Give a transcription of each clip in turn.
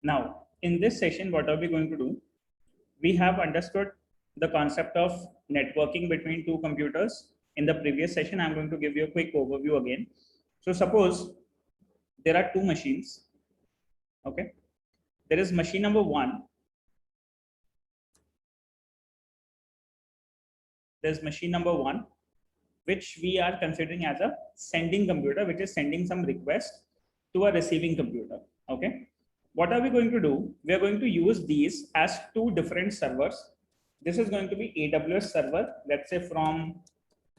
Now, in this session, what are we going to do? We have understood the concept of networking between two computers. In the previous session, I'm going to give you a quick overview again. So suppose there are two machines. Okay. There is machine number one. There's machine number one, which we are considering as a sending computer, which is sending some request to a receiving computer. Okay. What are we going to do? We are going to use these as two different servers. This is going to be AWS server, let's say from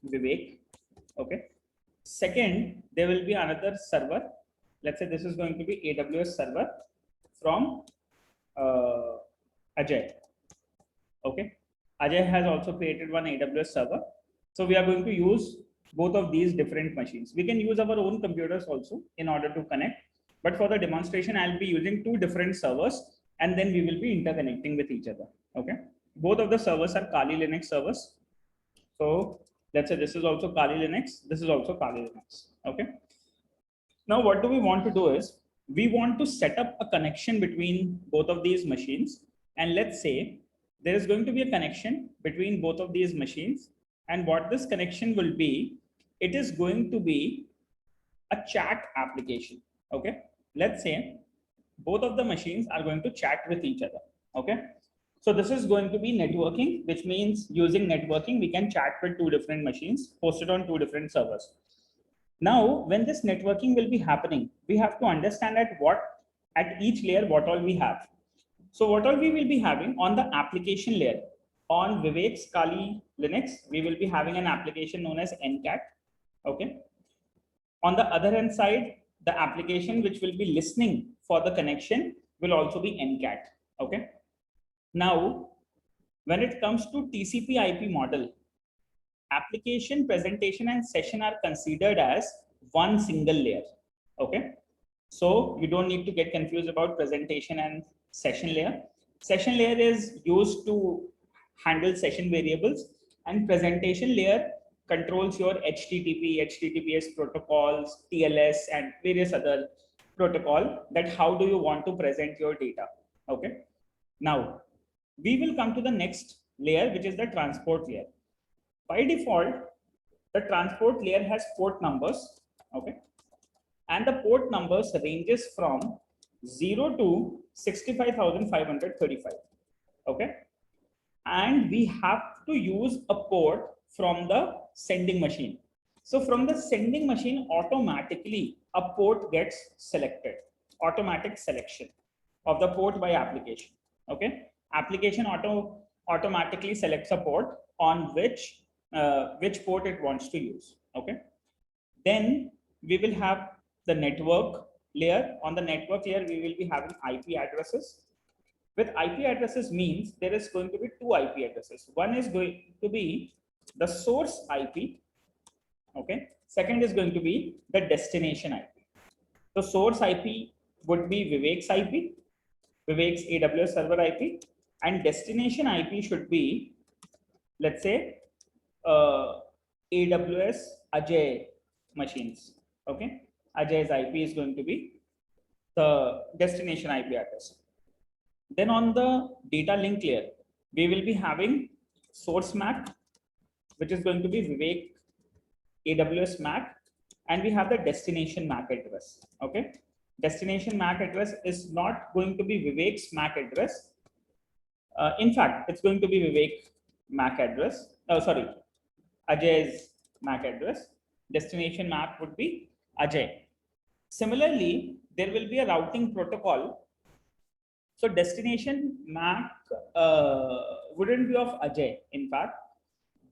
Vivek. Okay. Second, there will be another server. Let's say this is going to be AWS server from Ajay. Okay. Ajay has also created one AWS server. So we are going to use both of these different machines. We can use our own computers also in order to connect. But for the demonstration, I'll be using two different servers and then we will be interconnecting with each other. Okay. Both of the servers are Kali Linux servers. So let's say this is also Kali Linux. This is also Kali Linux. Okay. Now, what do we want to do is we want to set up a connection between both of these machines. And let's say there is going to be a connection between both of these machines. And what this connection will be, it is going to be a chat application. Okay. Let's say both of the machines are going to chat with each other. Okay. So this is going to be networking, which means using networking, we can chat with two different machines hosted on two different servers. Now, when this networking will be happening, we have to understand at each layer what all we have. So what all we will be having on the application layer, on Vivek's Kali Linux, we will be having an application known as NCAT. Okay. On the other hand side, the application which will be listening for the connection will also be NCAT. Okay. Now, when it comes to TCP IP model, application, presentation, and session are considered as one single layer. Okay. So you don't need to get confused about presentation and session layer. Session layer is used to handle session variables, and presentation layer controls your HTTP, HTTPS protocols, TLS, and various other protocol that how do you want to present your data. Okay. Now, we will come to the next layer, which is the transport layer. By default, the transport layer has port numbers. Okay. And the port numbers ranges from 0 to 65,535. Okay. And we have to use a port from the sending machine. So from the sending machine, automatically a port gets selected, automatic selection of the port by application. Okay. Application automatically selects a port on which port it wants to use. Okay. Then we will have the network layer. On the network layer, we will be having IP addresses. With IP addresses means there is going to be two IP addresses. One is going to be the source IP. Okay. Second is going to be the destination IP. The source IP would be Vivek's IP, Vivek's AWS server IP, and destination IP should be, let's say, AWS Ajay machines. Okay. Ajay's IP is going to be the destination IP address. Then on the data link layer, we will be having source MAC, which is going to be Vivek AWS MAC, and we have the destination MAC address. Okay. Destination MAC address is not going to be Vivek's MAC address. In fact, it's going to be Vivek MAC address. Oh, sorry, Ajay's MAC address. Destination MAC would be Ajay. Similarly, there will be a routing protocol. So destination MAC wouldn't be of Ajay. In fact,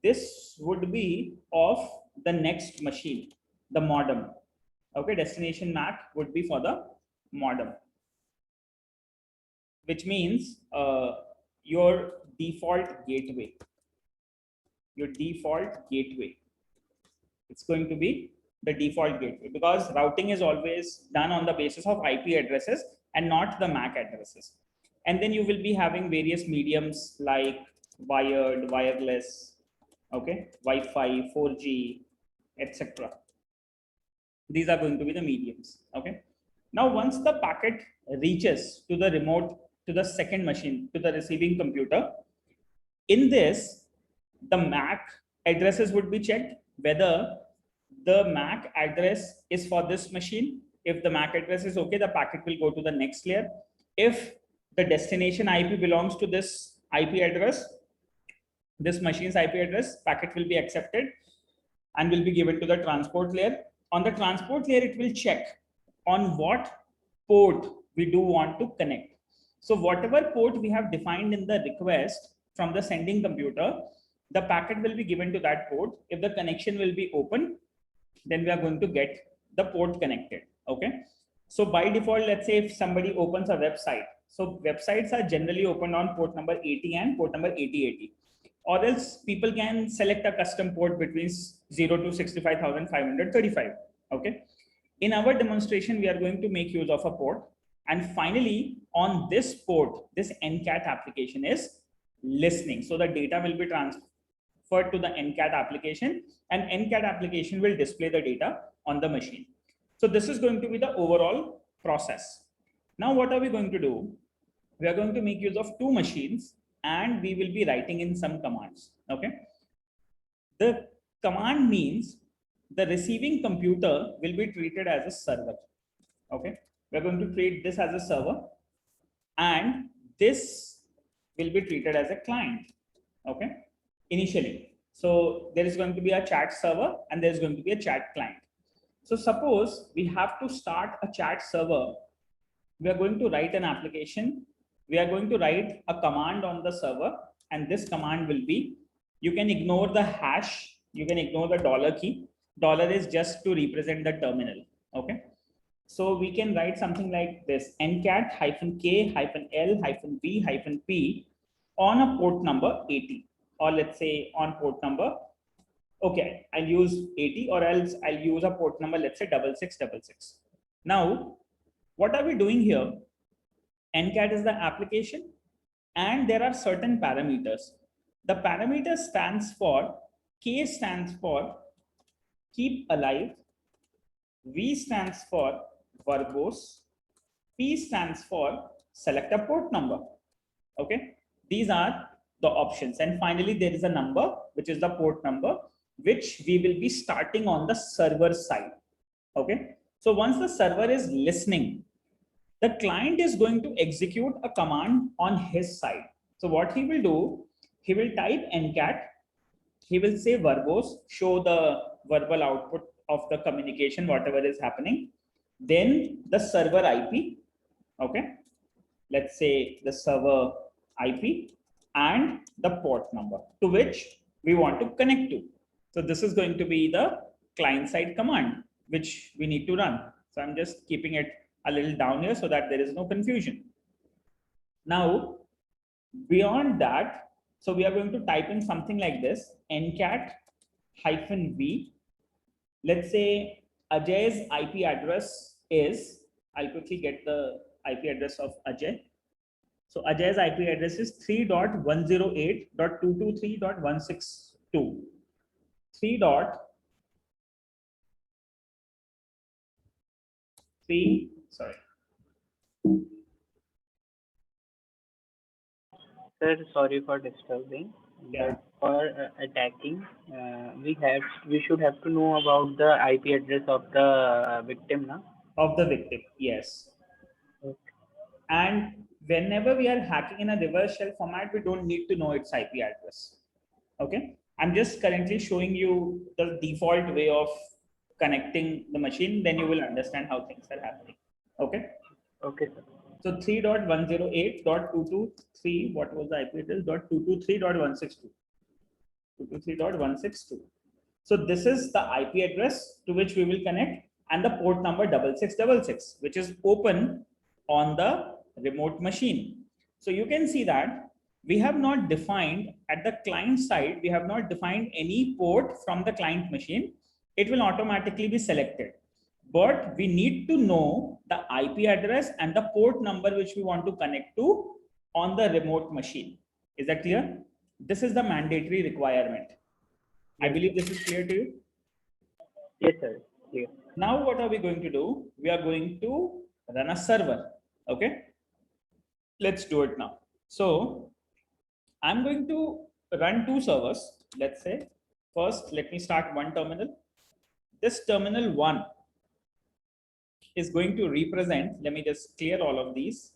this would be of the next machine, the modem. Okay, destination MAC would be for the modem, which means your default gateway. Your default gateway. It's going to be the default gateway because routing is always done on the basis of IP addresses and not the MAC addresses. And then you will be having various mediums like wired, wireless, okay, Wi-Fi, 4G, etc. These are going to be the mediums. Okay. Now, once the packet reaches to the remote, to the second machine, to the receiving computer, in this, the MAC addresses would be checked whether the MAC address is for this machine. If the MAC address is okay, the packet will go to the next layer. If the destination IP belongs to this IP address, this machine's IP address, packet will be accepted and will be given to the transport layer. On the transport layer, it will check on what port we do want to connect. So whatever port we have defined in the request from the sending computer, the packet will be given to that port. If the connection will be open, then we are going to get the port connected. Okay. So by default, let's say if somebody opens a website, so websites are generally opened on port number 80 and port number 8080. Or else people can select a custom port between 0 to 65,535. Okay. In our demonstration, we are going to make use of a port. And finally, on this port, this NCAT application is listening. So the data will be transferred to the NCAT application, and NCAT application will display the data on the machine. So this is going to be the overall process. Now, what are we going to do? We are going to make use of two machines, and we will be writing in some commands. Okay. The command means the receiving computer will be treated as a server. Okay. We're going to treat this as a server, and this will be treated as a client. Okay. Initially. So there is going to be a chat server and there's going to be a chat client. So suppose we have to start a chat server. We are going to write an application. We are going to write a command on the server, and this command will be, you can ignore the hash, you can ignore the dollar key. Dollar is just to represent the terminal. Okay. So we can write something like this: ncat-k-l-v-p on a port number 80, or let's say on port number, okay, I'll use 80, or else I'll use a port number, let's say 6666. Now, what are we doing here? NCAT is the application, and there are certain parameters. The parameter stands for, K stands for keep alive, V stands for verbose, P stands for select a port number. Okay, these are the options. And finally, there is a number, which is the port number, which we will be starting on the server side. Okay, so once the server is listening, the client is going to execute a command on his side. So what he will do, he will type NCAT, he will say verbose, show the verbal output of the communication, whatever is happening. Then the server IP, okay, let's say the server IP and the port number to which we want to connect to. So this is going to be the client side command, which we need to run. So I'm just keeping it a little down here so that there is no confusion. Now, beyond that, so we are going to type in something like this: ncat-v. Let's say Ajay's IP address is, I'll quickly get the IP address of Ajay. So Ajay's IP address is 3.108.223.162. 3.3, sorry. Sir, sorry for disturbing. Yeah. But for attacking, we should have to know about the IP address of the victim, na? Of the victim, yes. Okay. And whenever we are hacking in a reverse shell format, we don't need to know its IP address. Okay. I'm just currently showing you the default way of connecting the machine. Then you will understand how things are happening. Okay. Okay, sir. So 3.108.223, what was the IP address? 223.162. 223.162. So this is the IP address to which we will connect, and the port number 6666, which is open on the remote machine. So you can see that we have not defined at the client side, we have not defined any port from the client machine. It will automatically be selected. But we need to know the IP address and the port number which we want to connect to on the remote machine. Is that clear? This is the mandatory requirement. I believe this is clear to you. Yes, sir. Clear. Now what are we going to do? We are going to run a server. Okay, let's do it now. So I'm going to run two servers. Let's say first, let me start one terminal. This terminal 1 is going to represent, let me just clear all of these.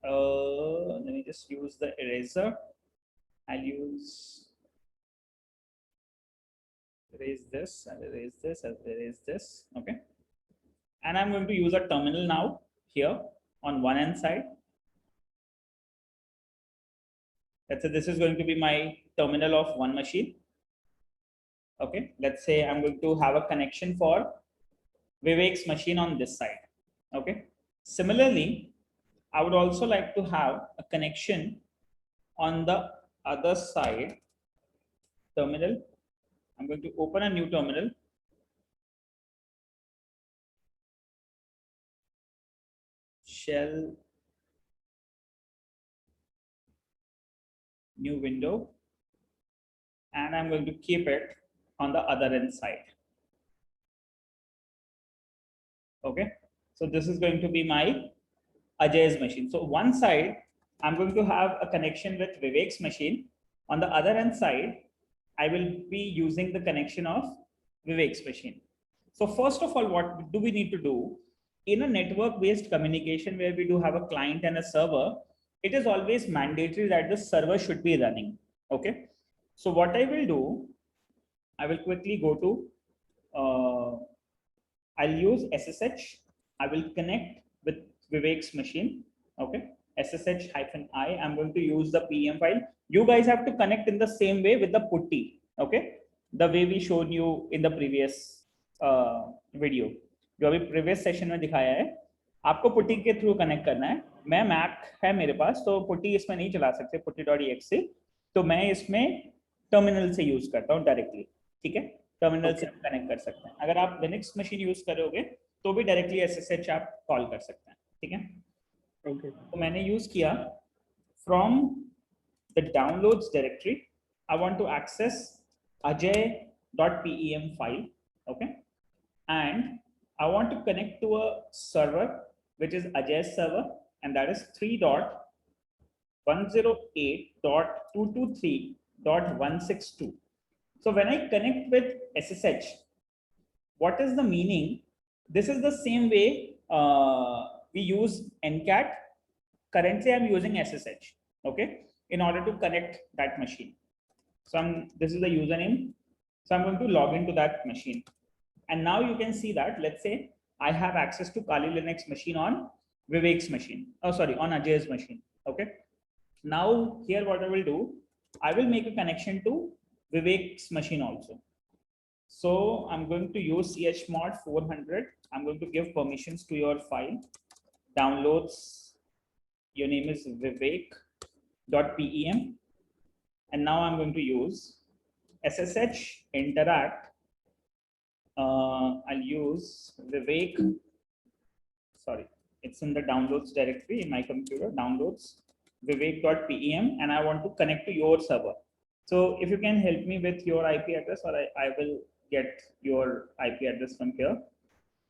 Let me just use the eraser. I'll erase this and erase this and erase this. Okay. And I'm going to use a terminal now here on one end side. Let's say this is going to be my terminal of one machine. Okay. Let's say I'm going to have a connection for Vivek's machine on this side. Okay. Similarly, I would also like to have a connection on the other side terminal. I'm going to open a new terminal. Shell new window, and I'm going to keep it on the other end side. Okay, so this is going to be my Ajay's machine. So one side, I'm going to have a connection with Vivek's machine. On the other end side, I will be using the connection of Vivek's machine. So first of all, what do we need to do? In a network-based communication where we do have a client and a server, it is always mandatory that the server should be running. Okay. So what I will do, I will quickly go to, I'll use SSH. I will connect with Vivek's machine. Okay. SSH-I. I'm going to use the PEM file. You guys have to connect in the same way with the putty. Okay. The way we showed you in the previous video. जो अभी previous session में दिखाया है, आपको putty के through connect करना है. मैं मैक है मेरे पास, तो पुट्टी इसमें नहीं चला सकते, putty.exe, तो मैं इसमें टर्मिनल से यूज करता हूँ डायरेक्टली. ठीक है, टर्मिनल से कनेक्ट कर सकते हैं. अगर आप लिनक्स मशीन यूज करोगे तो भी डायरेक्टली SSH आप कॉल कर सकते हैं. ठीक है. तो मैंने यूज किया from the downloads directory. I want to access ajay.pem file. Okay, and I want to connect to a server which is Ajay's server, and that is 3.108.223.162. So when I connect with SSH, what is the meaning? This is the same way we use NCAT. Currently, I'm using SSH, okay, in order to connect that machine. So this is the username. So I'm going to log into that machine. And now you can see that, let's say I have access to Kali Linux machine on Vivek's machine. Oh, sorry, on Ajay's machine. Okay. Now here what I will do, I will make a connection to Vivek's machine also. So I'm going to use chmod 400. I'm going to give permissions to your file. Downloads. Your name is vivek.pem. And now I'm going to use SSH interact. I'll use Vivek. Sorry, it's in the downloads directory in my computer. Downloads vivek.pem, and I want to connect to your server. So if you can help me with your IP address, or I will get your IP address from here.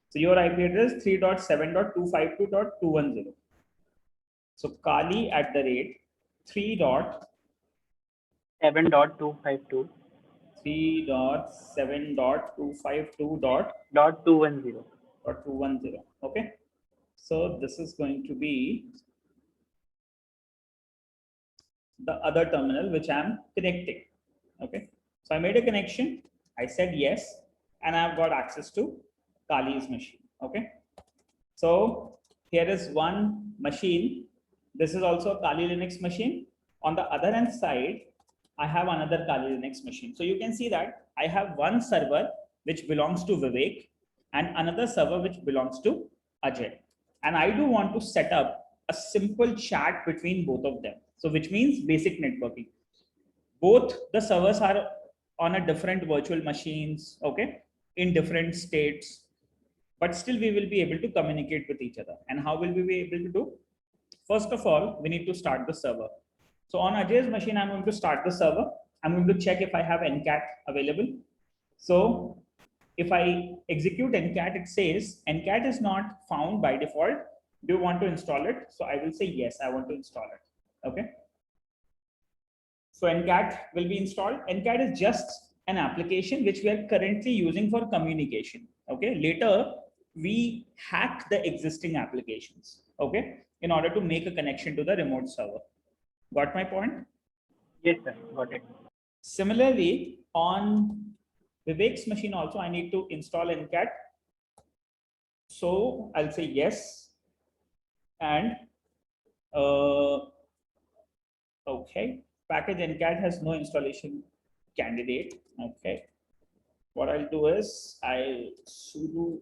So your IP address 3.7.252.210. So Kali at the rate 3.7.252. 3.7.252.210. Okay, so this is going to be the other terminal which I'm connecting. Okay, so I made a connection. I said yes, and I've got access to Kali's machine. Okay, so here is one machine. This is also a Kali Linux machine. On the other hand side, I have another Kali Linux machine. So you can see that I have one server which belongs to Vivek and another server which belongs to Ajay. And I do want to set up a simple chat between both of them. So which means basic networking. Both the servers are on a different virtual machines, okay, in different states, but still we will be able to communicate with each other. And how will we be able to do? First of all, we need to start the server. So on Ajay's machine, I'm going to start the server. I'm going to check if I have NCAT available. So if I execute ncat, it says ncat is not found by default. Do you want to install it? So I will say yes, I want to install it. Okay. So ncat will be installed. Ncat is just an application which we are currently using for communication. Okay. Later, we hack the existing applications. Okay. In order to make a connection to the remote server. Got my point? Yes, sir. Got it. Similarly, on Vivek's machine also, I need to install ncat. So I'll say yes. And okay, package ncat has no installation candidate. Okay. What I'll do is I'll sudo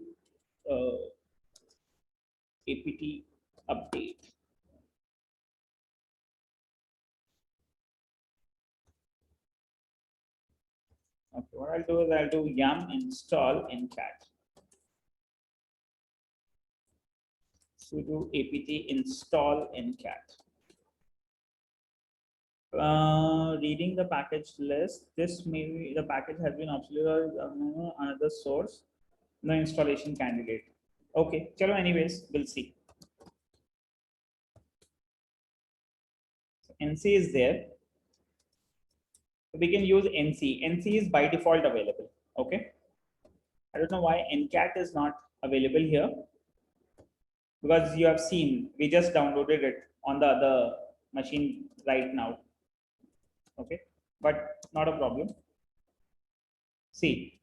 apt update. Okay, what I'll do is I'll do yum install ncat. Sudo apt install ncat. Reading the package list, this may be the package has been obsolete or another source, no installation candidate. Okay, chalo, anyways, we'll see. NC is there. We can use NC. NC is by default available. Okay. I don't know why ncat is not available here, because you have seen we just downloaded it on the other machine right now. Okay, but not a problem. See,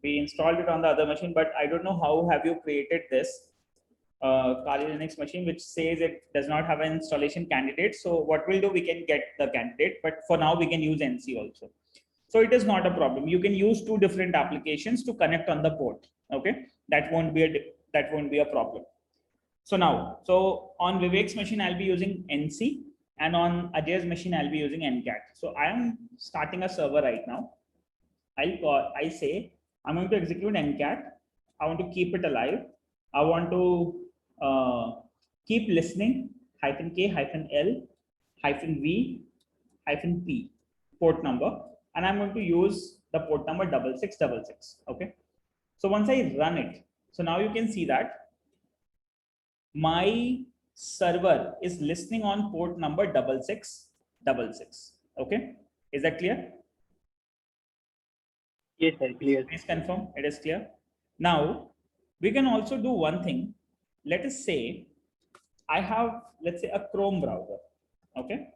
we installed it on the other machine, but I don't know how have you created this Kali Linux machine which says it does not have an installation candidate. So what we'll do, we can get the candidate, but for now we can use NC also. So it is not a problem. You can use two different applications to connect on the port. Okay, that won't be a problem. So now, so on Vivek's machine, I'll be using NC, and on Ajay's machine, I'll be using ncat. So I am starting a server right now. I say I'm going to execute ncat. I want to keep it alive. I want to keep listening -k -l -v -p port number, and I'm going to use the port number 6666. Okay. So once I run it, so now you can see that my server is listening on port number 6666. Okay. Is that clear? Yes, sir. Clear. Please confirm it is clear. Now we can also do one thing. Let us say I have, let's say, a Chrome browser. Okay.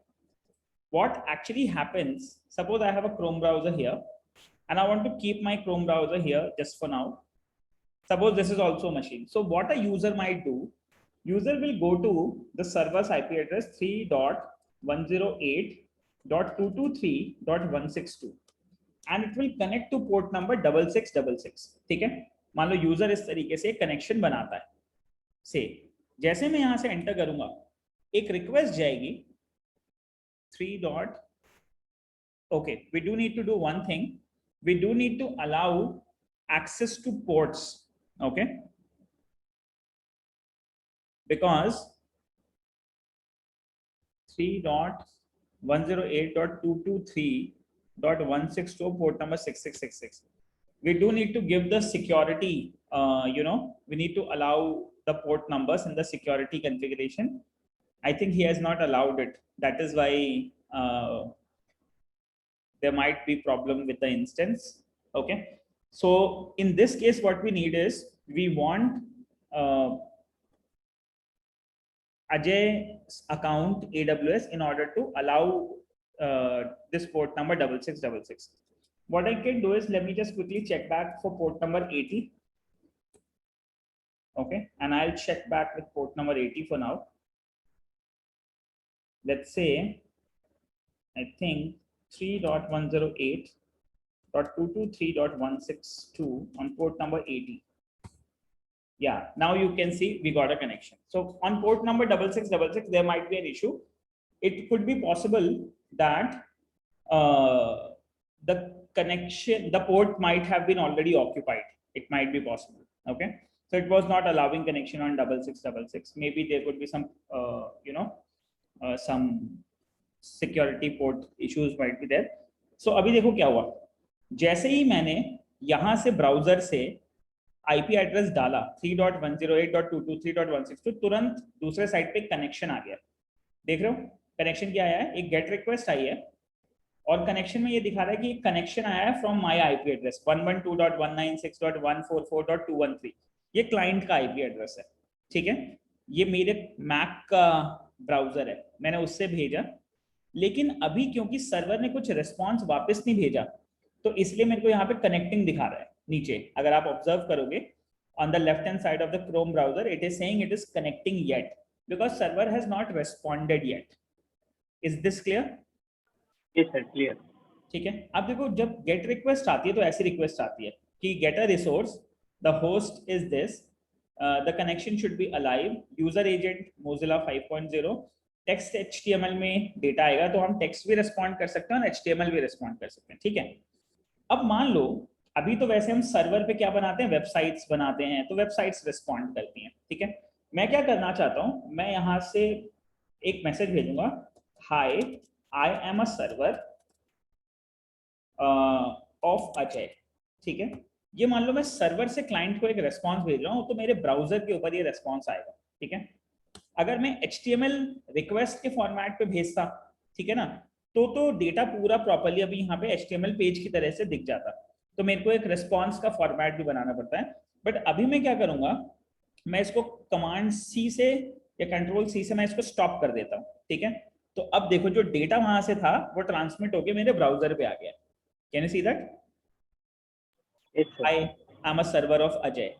What actually happens, suppose I have a Chrome browser here and I want to keep my Chrome browser here just for now. Suppose this is also a machine. So what a user might do, user will go to the server's IP address 3.108.223.162 and it will connect to port number 6666. ठीक है, मान लो user इस तरीके से connection बनाता है. से जैसे मैं यहां से एंटर करूंगा, एक रिक्वेस्ट जाएगी 3. Okay, we do need to do one thing. We do need to allow access to ports. Okay, because 3.108.223.162 port number 6666. We do need to give the security, we need to allow the port numbers in the security configuration. I think he has not allowed it. That is why there might be problem with the instance. Okay. So in this case, what we need is we want Ajay's account AWS in order to allow this port number 6666. What I can do is, let me just quickly check back for port number 80. Okay, and I'll check back with port number 80 for now. Let's say, I think 3.108.223.162 on port number 80. Yeah, now you can see we got a connection. So on port number 6666, there might be an issue. It could be possible that the connection, the port might have been already occupied. It might be possible. Okay, so it was not allowing connection on 6666. Maybe there could be some, some security port issues might be there. So अभी देखो क्या हुआ, जैसे ही मैंने यहाँ से browser से IP address डाला 3.108.223.162, तुरंत दूसरे साइड पे कनेक्शन आ गया। देख रहे हो कनेक्शन क्या आया है, एक गेट रिक्वेस्ट आई है और कनेक्शन में ये दिखा रहा है कि कनेक्शन आया है फ्रॉम माय आईपी एड्रेस 112.196.144.213। ये क्लाइंट का आईपी एड्रेस है, ठीक है। ये मेरे मैक का ब्राउजर है, मैंने उससे भेजा, लेकिन अभी क्योंकि सर्वर ने कुछ रिस्पॉन्स वापस नहीं भेजा तो इसलिए मेरे को यहाँ पे कनेक्टिंग दिखा रहा है नीचे। अगर आप ऑब्जर्व करोगे on the left hand side of the Chrome browser it is saying it is connecting yet because server has not responded yet. Is this clear? Yes, sir. Clear. ठीक है। अब देखो जब गेट रिक्वेस्ट आती है तो ऐसी रिक्वेस्ट आती है कि get a resource, the host is this, the connection should be alive, user agent Mozilla 5.0, text HTML में डेटा आएगा तो हम टेक्स्ट भी रिस्पॉन्ड कर सकते हैं और HTML भी रिस्पॉन्ड कर सकते हैं, ठीक है। अब मान लो अभी तो वैसे हम सर्वर पे क्या बनाते हैं, वेबसाइट्स बनाते हैं, तो वेबसाइट्स रिस्पॉन्ड करती हैं, ठीक है। मैं क्या करना चाहता हूँ, मैं यहाँ से एक मैसेज भेजूंगा, hi I am a server of Ajay, ठीक है। ये मान लो मैं सर्वर से क्लाइंट को एक रेस्पॉन्स भेज रहा हूँ तो मेरे ब्राउजर के ऊपर ये रेस्पॉन्स आएगा, ठीक है। अगर मैं HTML रिक्वेस्ट के फॉर्मेट पे भेजता, ठीक है ना, तो डेटा पूरा प्रॉपर्ली अभी यहाँ पे HTML पेज की तरह से दिख जाता, तो मेरे को एक रिस्पॉन्स का फॉर्मेट भी बनाना पड़ता है। बट अभी मैं क्या करूंगा, मैं इसको कमांड C से या कंट्रोल C से मैं इसको स्टॉप कर देता हूँ, ठीक है। तो अब देखो जो डेटा वहां से था वो ट्रांसमिट होके मेरे ब्राउजर पे आ गया। Can you see that? Yes, sir. I am a server of Ajay,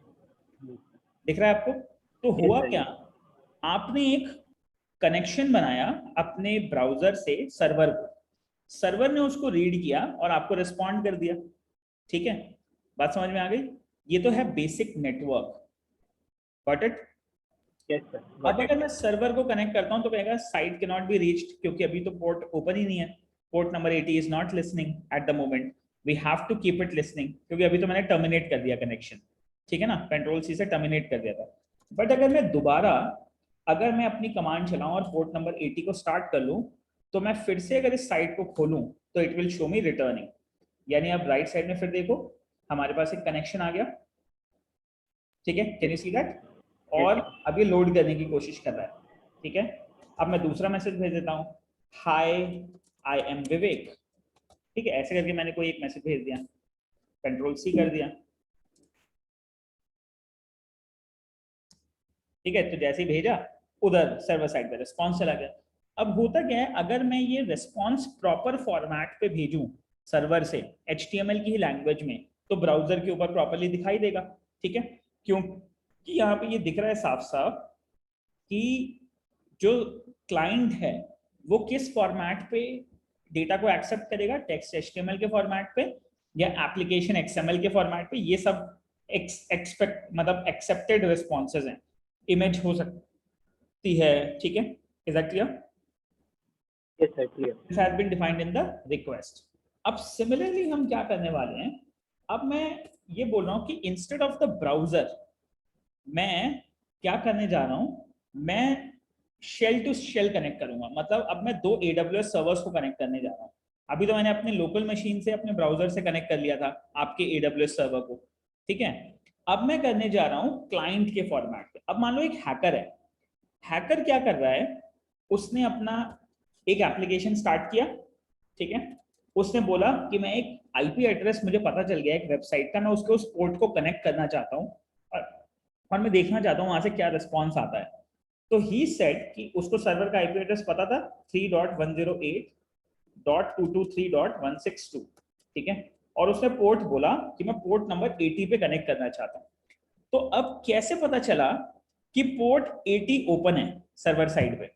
दिख रहा है आपको? तो Yes, हुआ sir. क्या, आपने एक कनेक्शन बनाया अपने ब्राउजर से सर्वर को, सर्वर ने उसको रीड किया और आपको रिस्पॉन्ड कर दिया, ठीक है। बात समझ में आ गई? ये तो है basic network, got it? Yes, sir. अब Got it. अगर मैं सर्वर को कनेक्ट करता हूं तो कहेगा site can not be reached, क्योंकि अभी तो पोर्ट ओपन ही नहीं है, port number 80 is not listening at the moment, we have to keep it listening, क्योंकि अभी तो मैंने टर्मिनेट कर दिया कनेक्शन, ठीक है ना, कंट्रोल C से टर्मिनेट कर दिया था। बट अगर मैं दोबारा, अगर मैं अपनी कमांड चलाऊं और पोर्ट नंबर 80 को स्टार्ट कर लूं, तो मैं फिर से अगर इस साइट को खोलूं तो it will show me returning. यानी आप राइट साइड में फिर देखो हमारे पास एक कनेक्शन आ गया, ठीक है, कैन यू सी दैट? और अब ये लोड करने की कोशिश कर रहा है, ठीक है। अब मैं दूसरा मैसेज भेज देता हूँ, हाय आई एम विवेक, ठीक है, ऐसे करके मैंने कोई एक मैसेज भेज दिया, कंट्रोल C कर दिया, ठीक है। तो जैसे ही भेजा उधर सर्वर साइड पे रिस्पॉन्स चला गया। अब होता क्या है, अगर मैं ये रिस्पॉन्स प्रॉपर फॉर्मेट पे भेजूं सर्वर से HTML की ही लैंग्वेज में, तो ब्राउजर के ऊपर प्रॉपर्ली दिखाई देगा, ठीक है। क्योंकि यहाँ पे ये दिख रहा है साफ साफ कि जो क्लाइंट है वो किस फॉर्मेट पे डेटा को एक्सेप्ट करेगा, टेक्स्ट HTML के फॉर्मेट पे या एप्लीकेशन XML के फॉर्मेट पे, ये सब एक्सपेक्ट मतलब एक्सेप्टेड रिस्पॉन्सेज हैं। इमेज हो सकती है, ठीक है। Is that clear? Yes, sir. Clear. This has been defined in the request. अब सिमिलरली हम क्या करने वाले हैं, अब मैं ये बोल रहा हूँ कि इंस्टेड ऑफ द ब्राउजर मैं क्या करने जा रहा हूँ, मैं शेल टू शेल कनेक्ट करूंगा। मतलब अब मैं दो AWS सर्वर्स को कनेक्ट करने जा रहा हूँ। अभी तो मैंने अपने लोकल मशीन से अपने ब्राउजर से कनेक्ट कर लिया था आपके AWS सर्वर को, ठीक है। अब मैं करने जा रहा हूँ क्लाइंट के फॉर्मेट पे। अब मान लो एक हैकर है, हैकर क्या कर रहा है, उसने अपना एक एप्लीकेशन स्टार्ट किया, ठीक है। उसने बोला कि मैं एक IP एड्रेस मुझे पता चल गया एक वेबसाइट का, मैं उसके उस पोर्ट को कनेक्ट करना चाहता हूँ और मैं देखना चाहता हूँ वहां से क्या रिस्पॉन्स आता है। तो ही सेड कि उसको सर्वर का IP एड्रेस पता था 3.108.223.162, ठीक है। और उसने पोर्ट बोला कि मैं पोर्ट नंबर 80 पे कनेक्ट करना चाहता हूँ। तो अब कैसे पता चला कि पोर्ट 80 ओपन है सर्वर साइड पे?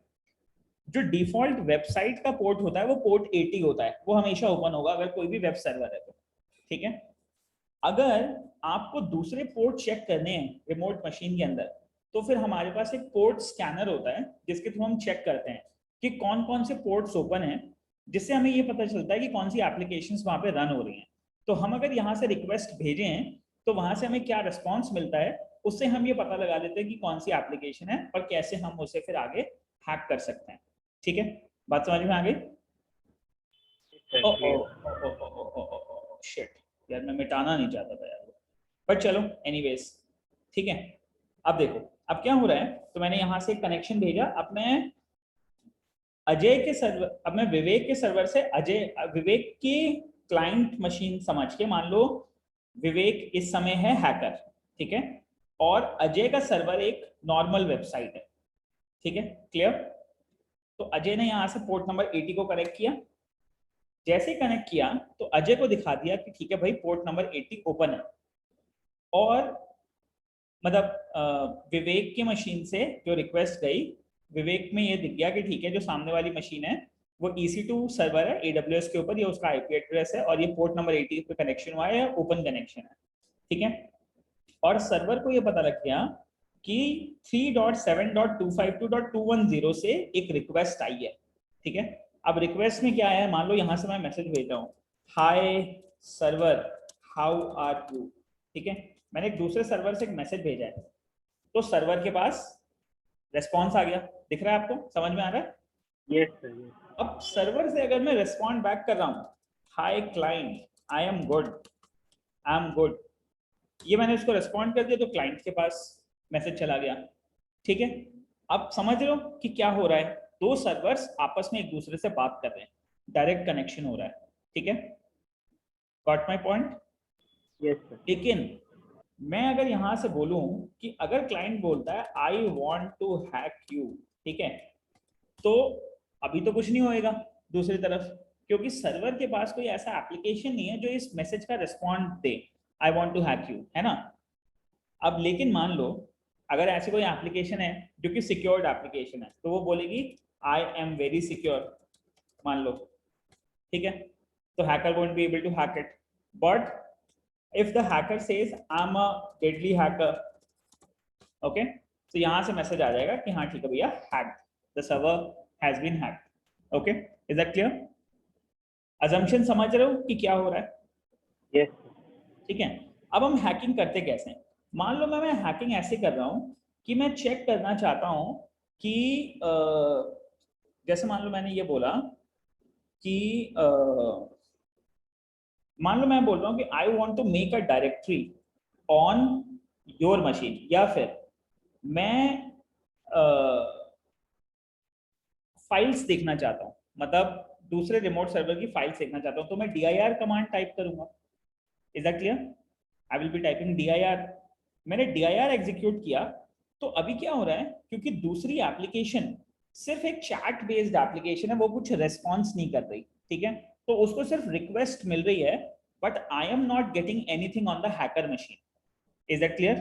जो डिफॉल्ट वेबसाइट का पोर्ट होता है वो पोर्ट 80 होता है, वो हमेशा ओपन होगा अगर कोई भी वेब सर्वर है तो, ठीक है। अगर आपको दूसरे पोर्ट चेक करने हैं रिमोट मशीन के अंदर, तो फिर हमारे पास एक पोर्ट स्कैनर होता है जिसके थ्रू हम चेक करते हैं कि कौन कौन से पोर्ट्स ओपन हैं, जिससे हमें ये पता चलता है कि कौन सी एप्लीकेशंस वहां पे रन हो रही हैं। तो हम अगर यहाँ से रिक्वेस्ट भेजें तो वहां से हमें क्या रिस्पॉन्स मिलता है, उससे हम ये पता लगा लेते हैं कि कौन सी एप्लीकेशन है और कैसे हम उसे फिर आगे हैक कर सकते हैं, ठीक है। बात समझ में आ गई? Yes, sir. ओ ओ Clear. ओ ओ ओ ओ ओ शिट, यार मैं मिटाना नहीं चाहता था यार, बट चलो एनीवेज, ठीक है। अब देखो अब क्या हो रहा है, तो मैंने यहाँ से कनेक्शन भेजा, अब मैं अजय के सर्वर, अब मैं विवेक के सर्वर से विवेक की क्लाइंट मशीन समझ के, मान लो विवेक इस समय है हैकर, ठीक है, और अजय का सर्वर एक नॉर्मल वेबसाइट है, ठीक है, क्लियर। तो अजय ने यहाँ से पोर्ट नंबर 80 को कनेक्ट किया, जैसे कनेक्ट किया तो अजय को दिखा दिया कि ठीक है भाई पोर्ट नंबर 80 ओपन है, और मतलब विवेक की मशीन से जो रिक्वेस्ट गई, विवेक में ये दिख गया कि ठीक है जो सामने वाली मशीन है वो EC2 सर्वर है AWS के ऊपर, ये उसका IP एड्रेस है और ये पोर्ट नंबर 80 पे कनेक्शन हुआ है, ओपन कनेक्शन है, ठीक है। और सर्वर को ये पता लग गया कि 3.7.252.210 से एक रिक्वेस्ट आई है, ठीक है। अब रिक्वेस्ट में क्या है, मान लो यहाँ से मैं मैसेज भेज रहा हूँ, हाय सर्वर हाउ आर यू, ठीक है, मैंने एक दूसरे सर्वर से एक मैसेज भेजा है, तो सर्वर के पास रेस्पॉन्स आ गया, दिख रहा है आपको, समझ में आ रहा है? Yes sir, yes. अब सर्वर से अगर मैं रेस्पॉन्ड बैक कर रहा हूँ, hi client I am good, I am good, ये मैंने उसको रेस्पॉन्ड कर दिया तो क्लाइंट के पास मैसेज चला गया, ठीक है। अब समझ रहे हो कि क्या हो रहा है, दो सर्वर्स आपस में एक दूसरे से बात कर रहे हैं, डायरेक्ट कनेक्शन हो रहा है, ठीक है, got my point. Yes sir. लेकिन मैं अगर यहां से बोलूं कि अगर क्लाइंट बोलता है I want to hack you, ठीक है, तो अभी तो कुछ नहीं होएगा दूसरी तरफ, क्योंकि सर्वर के पास कोई ऐसा एप्लीकेशन नहीं है जो इस मैसेज का रिस्पॉन्ड दे, I want to hack you, है ना। अब लेकिन मान लो अगर ऐसी कोई एप्लीकेशन है जो कि सिक्योर्ड एप्लीकेशन है, तो वो बोलेगी आई एम वेरी सिक्योर, मान लो, ठीक है, तो hacker won't be able to hack it. But if the hacker says I'm a deadly hacker, okay, तो यहां से मैसेज आ जाएगा कि हाँ ठीक है भैया, hacked, the server has been hacked, okay, is that clear? assumption समझ रहे हो कि क्या हो रहा है? Yes sir. ठीक है। अब हम हैकिंग करते कैसे हैं, मान लो मैं हैकिंग ऐसे कर रहा हूं कि मैं चेक करना चाहता हूं कि जैसे मान लो मैंने ये बोला कि मान लो मैं बोल रहा हूँ कि I want to make a directory on your machine, या फिर मैं फाइल्स देखना चाहता हूँ, मतलब दूसरे रिमोट सर्वर की फाइल्स देखना चाहता हूँ, तो मैं dir कमांड टाइप करूंगा, is that clear? I will be typing dir, मैंने dir एग्जीक्यूट किया, तो अभी क्या हो रहा है, क्योंकि दूसरी एप्लीकेशन सिर्फ एक चैट बेस्ड एप्लीकेशन है, वो कुछ रेस्पॉन्स नहीं कर रही, ठीक है, तो उसको सिर्फ रिक्वेस्ट मिल रही है, but I am not getting anything on the hacker machine, is that clear?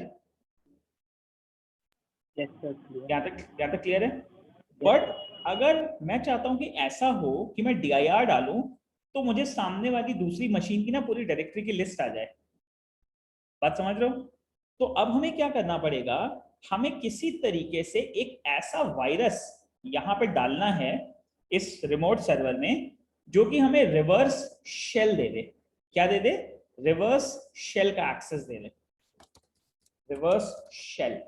Yes sir, clear. यहाँ तक क्लियर है? बट अगर मैं चाहता हूं कि ऐसा हो कि मैं dir डालूं तो मुझे सामने वाली दूसरी मशीन की ना पूरी डायरेक्टरी की लिस्ट आ जाए, बात समझ रहे हो? तो अब हमें क्या करना पड़ेगा, हमें किसी तरीके से एक ऐसा वायरस यहाँ पे डालना है इस रिमोट सर्वर में जो कि हमें रिवर्स शेल दे दे, क्या दे दे, रिवर्स शेल का एक्सेस दे दे। रिवर्स शेल,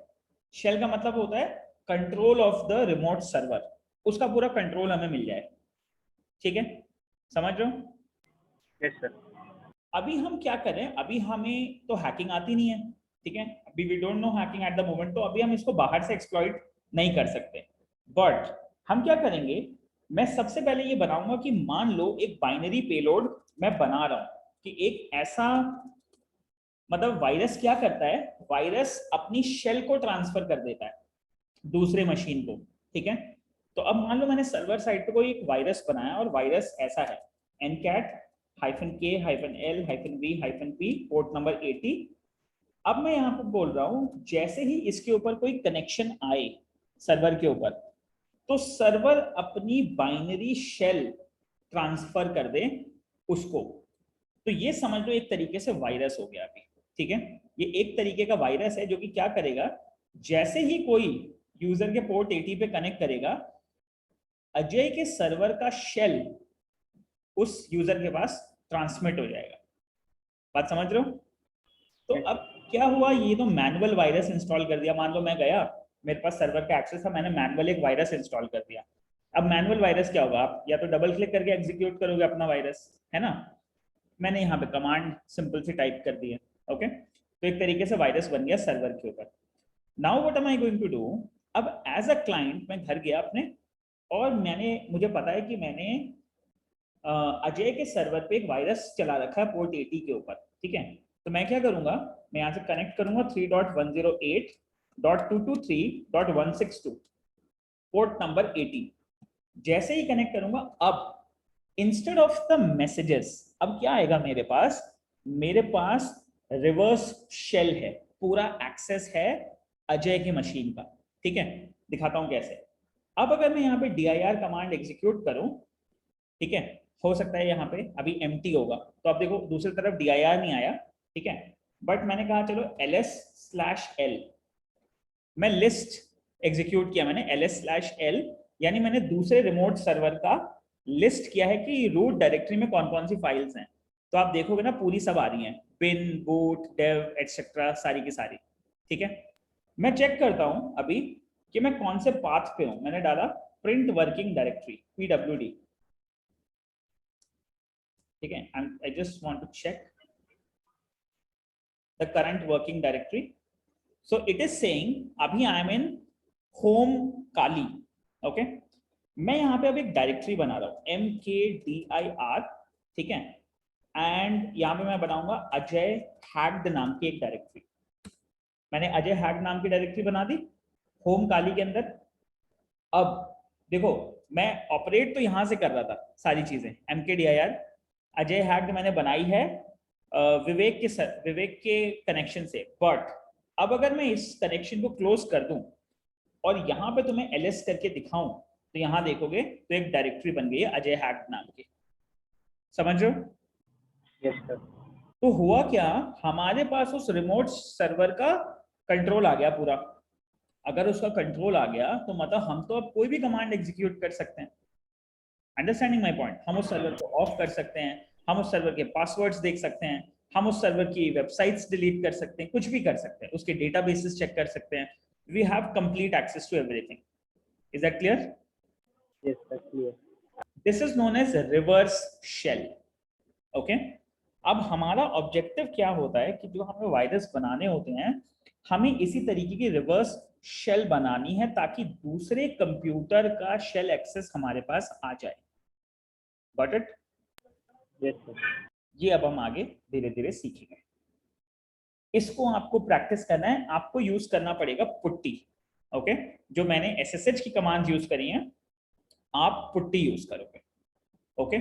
शेल का मतलब होता है control of the remote server, उसका पूरा कंट्रोल हमें मिल जाए, ठीक है, समझ रहे हो? Yes sir. अभी हम क्या करें, अभी हमें तो हैकिंग आती नहीं है, ठीक है, अभी we don't know hacking at the moment, तो अभी हम इसको बाहर से एक्सप्लॉइट नहीं कर सकते, बट हम क्या करेंगे, मैं सबसे पहले ये बनाऊंगा कि मान लो एक बाइनरी पेलोड मैं बना रहा हूं कि एक ऐसा, मतलब वायरस क्या करता है, वायरस अपनी शेल को ट्रांसफर कर देता है दूसरे मशीन को, ठीक है। तो अब मान लो मैंने सर्वर साइड पे कोई एक वायरस बनाया और वायरस ऐसा है ncat-k-l-v-p पोर्ट नंबर 80। अब मैं यहाँ पर बोल रहा हूँ जैसे ही इसके ऊपर कोई कनेक्शन आए सर्वर के ऊपर, तो सर्वर अपनी बाइनरी शेल ट्रांसफर कर दे उसको, तो ये समझ लो एक तरीके से वायरस हो गया अभी, ठीक है, ये एक तरीके का वायरस है जो कि क्या करेगा, जैसे ही कोई यूजर के पोर्ट 80 पे कनेक्ट करेगा, अजय के सर्वर का शेल उस यूजर के पास ट्रांसमिट हो जाएगा, बात समझ रहे हो? तो अब क्या हुआ, ये तो मैनुअल वायरस इंस्टॉल कर दिया, मान लो मैं गया, मेरे पास सर्वर का एक्सेस था, मैंने मैनुअल एक वायरस इंस्टॉल कर दिया। अब मैनुअल वायरस क्या होगा, आप या तो डबल क्लिक करके एग्जीक्यूट करोगे अपना वायरस, है ना, मैंने यहाँ पे कमांड सिंपल से टाइप कर दी है। ओके, तो एक तरीके से वायरस बन गया सर्वर के ऊपर। Now what am I going to do, अब एज अ क्लाइंट मैं घर गया अपने, और मुझे पता है कि मैंने अजय के सर्वर पे एक वायरस चला रखा है पोर्ट 80 के ऊपर, ठीक है। तो मैं क्या करूंगा, मैं यहाँ से कनेक्ट करूंगा 3.108.223.162 पोर्ट नंबर 80। जैसे ही कनेक्ट करूंगा, अब इंस्टेड ऑफ द मैसेजेस अब क्या आएगा मेरे पास, रिवर्स शेल है, पूरा एक्सेस है अजय की मशीन का, ठीक है। दिखाता हूं कैसे। अब अगर मैं यहाँ पे dir कमांड एग्जीक्यूट करूं, ठीक है, हो सकता है यहाँ पे अभी empty होगा, तो आप देखो दूसरी तरफ dir नहीं आया, ठीक है। बट मैंने कहा चलो ls/l, मैं लिस्ट एग्जीक्यूट किया, मैंने ls/l, यानी मैंने दूसरे रिमोट सर्वर का लिस्ट किया है कि रूट डायरेक्टरी में कौन कौन सी फाइल्स हैं। तो आप देखोगे ना पूरी सब आ रही हैं, bin, boot, dev, etc. सारी की सारी, ठीक है। मैं चेक करता हूं अभी कि मैं कौन से पाथ पे हूं। मैंने डाला प्रिंट वर्किंग डायरेक्टरी pwd, ठीक है। I just want to check the current working directory. So it is saying अभी I am in home Kali, okay. मैं यहाँ पे अभी एक डायरेक्टरी बना रहा हूँ mkdir, ठीक है, एंड यहाँ पे मैं बनाऊंगा अजय हैक्ड नाम की एक डायरेक्टरी। मैंने अजय हैक्ड नाम की डायरेक्टरी बना दी होम काली के अंदर। अब देखो मैं ऑपरेट तो यहाँ से कर रहा था सारी चीजें, mkdir अजय हैक्ड मैंने बनाई है विवेक के कनेक्शन से। बट अब अगर मैं इस कनेक्शन को क्लोज कर दूं और यहाँ पे तुम्हें ls करके दिखाऊं, तो यहाँ देखोगे तो एक डायरेक्टरी बन गई है अजय हैक्ड नाम की, समझ रहे हो? Yes sir. तो हुआ क्या, हमारे पास उस रिमोट सर्वर का कंट्रोल आ गया पूरा। अगर उसका कंट्रोल आ गया तो मतलब हम तो अब कोई भी कमांड एग्जीक्यूट कर सकते हैं। Understanding my point? हम उस सर्वर को ऑफ कर सकते हैं, हम उस सर्वर के पासवर्ड्स देख सकते हैं, हम उस सर्वर की वेबसाइट्स डिलीट कर सकते हैं, कुछ भी कर सकते हैं, उसके डेटाबेसेस चेक कर सकते हैं। We have complete access to everything. Is that clear? Yes sir, clear. This is known as reverse shell, okay. अब हमारा ऑब्जेक्टिव क्या होता है कि जो हमें वायरस बनाने होते हैं, हमें इसी तरीके की रिवर्स शेल बनानी है ताकि दूसरे कंप्यूटर का शेल एक्सेस हमारे पास आ जाए। Got it? Yes sir. ये अब हम आगे धीरे धीरे सीखेंगे। इसको आपको प्रैक्टिस करना है, आपको यूज करना पड़ेगा पुट्टी, ओके। जो मैंने SSH की कमांड यूज करी है, आप पुट्टी यूज करोगे, ओके।